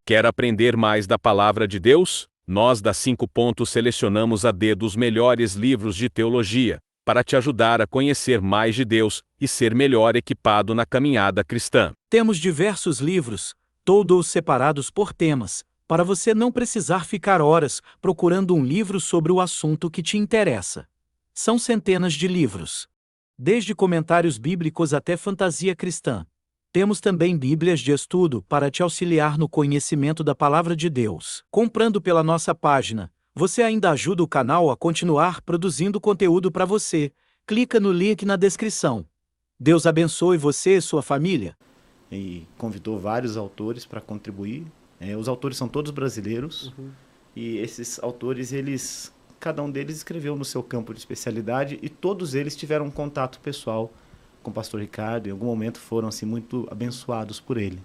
Quer aprender mais da Palavra de Deus? Nós da 5 Pontos selecionamos a dedo os melhores livros de teologia, para te ajudar a conhecer mais de Deus e ser melhor equipado na caminhada cristã. Temos diversos livros, todos separados por temas, para você não precisar ficar horas procurando um livro sobre o assunto que te interessa. São centenas de livros, desde comentários bíblicos até fantasia cristã. Temos também Bíblias de estudo para te auxiliar no conhecimento da Palavra de Deus. Comprando pela nossa página, você ainda ajuda o canal a continuar produzindo conteúdo para você. Clica no link na descrição. Deus abençoe você e sua família. E convidou vários autores para contribuir. Os autores são todos brasileiros. E esses autores, cada um deles escreveu no seu campo de especialidade e todos eles tiveram um contato pessoal com o pastor Ricardo, em algum momento foram assim, muito abençoados por ele.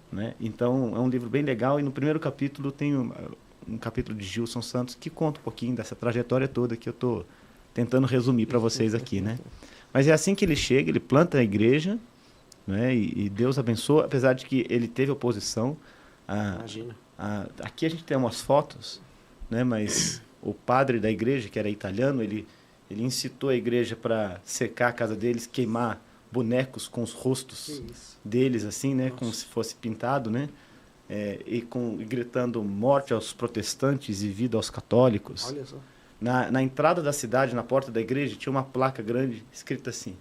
Né? Então, é um livro bem legal, e no primeiro capítulo tem um capítulo de Gilson Santos que conta um pouquinho dessa trajetória toda que eu estou tentando resumir para vocês aqui. Né? Mas é assim que ele chega, ele planta a igreja, né? E Deus abençoa, apesar de que ele teve oposição. Imagina. Aqui a gente tem umas fotos, né? Mas o padre da igreja, que era italiano, ele incitou a igreja para secar a casa deles, queimar bonecos com os rostos deles, assim, né? Como se fosse pintado, né? E gritando morte aos protestantes e vida aos católicos. Olha só. Na entrada da cidade, na porta da igreja, tinha uma placa grande escrita assim: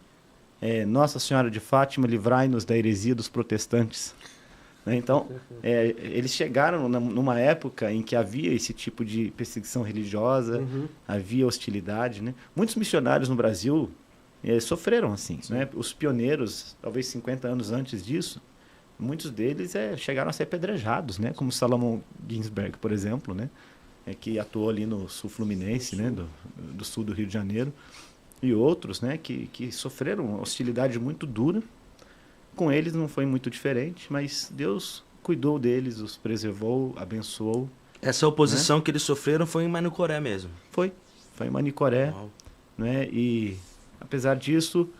Nossa Senhora de Fátima, livrai-nos da heresia dos protestantes. Então, eles chegaram numa época em que havia esse tipo de perseguição religiosa, havia hostilidade. Né? Muitos missionários no Brasil sofreram assim. Né? Os pioneiros, talvez 50 anos antes disso, muitos deles chegaram a ser apedrejados, né? Como Salomão Ginsberg, por exemplo, né? Que atuou ali no sul fluminense, né? do sul do Rio de Janeiro, e outros, né? que sofreram hostilidade muito dura. Com eles não foi muito diferente, mas Deus cuidou deles, os preservou, abençoou. Essa oposição, né, que eles sofreram foi em Manicoré mesmo? Foi em Manicoré. Né? E, apesar disso,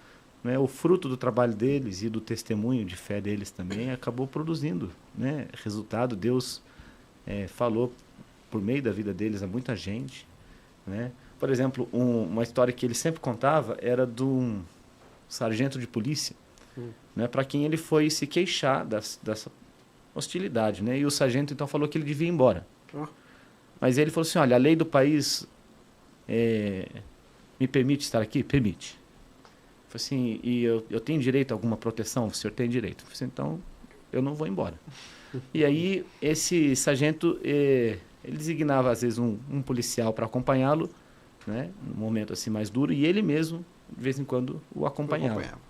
né, o fruto do trabalho deles e do testemunho de fé deles também acabou produzindo, né, resultado. Deus falou por meio da vida deles a muita gente. Né? Por exemplo, uma história que ele sempre contava era de um sargento de polícia, né, para quem ele foi se queixar dessa hostilidade. Né? E o sargento então falou que ele devia ir embora. Mas ele falou assim: olha, a lei do país me permite estar aqui? Permite. Falei assim: e eu tenho direito a alguma proteção? O senhor tem direito. Falei assim: então eu não vou embora. E aí esse sargento ele designava às vezes um policial para acompanhá-lo, né, num momento assim mais duro, e ele mesmo de vez em quando o acompanhava.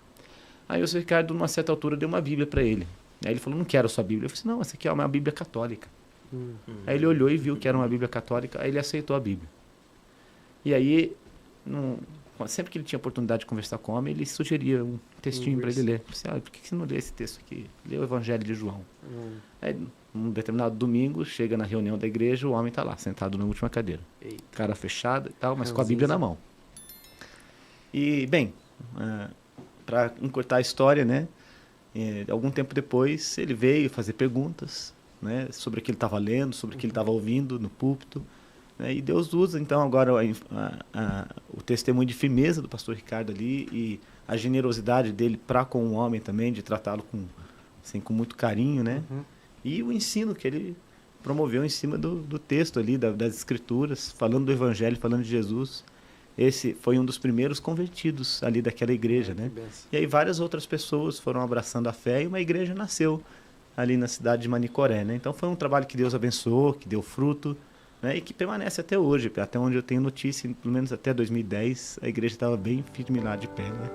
Aí o senhor Ricardo, numa certa altura, deu uma Bíblia para ele. Aí ele falou: não quero sua Bíblia. Eu falei assim: não, essa aqui é uma Bíblia católica. Aí ele olhou e viu que era uma Bíblia católica, aí ele aceitou a Bíblia. E aí, sempre que ele tinha oportunidade de conversar com o homem, ele sugeria um textinho para ele ler. Eu falei assim: por que você não lê esse texto aqui? Lê o Evangelho de João. Aí, num determinado domingo, chega na reunião da igreja, o homem está lá, sentado na última cadeira. Eita. Cara fechada e tal, mas com a Bíblia na mão. E, bem... para encurtar a história, né? Algum tempo depois, ele veio fazer perguntas, né, sobre o que ele estava lendo, sobre o que ele estava ouvindo no púlpito. Né, e Deus usa, então, agora o testemunho de firmeza do pastor Ricardo ali e a generosidade dele para com o homem também, de tratá-lo com muito carinho, né? E o ensino que ele promoveu em cima do texto ali, das escrituras, falando do evangelho, falando de Jesus. Esse foi um dos primeiros convertidos ali daquela igreja, né? E aí várias outras pessoas foram abraçando a fé e uma igreja nasceu ali na cidade de Manicoré, né? Então foi um trabalho que Deus abençoou, que deu fruto, né? E que permanece até hoje, até onde eu tenho notícia, pelo menos até 2010, a igreja estava bem firme lá de pé, né?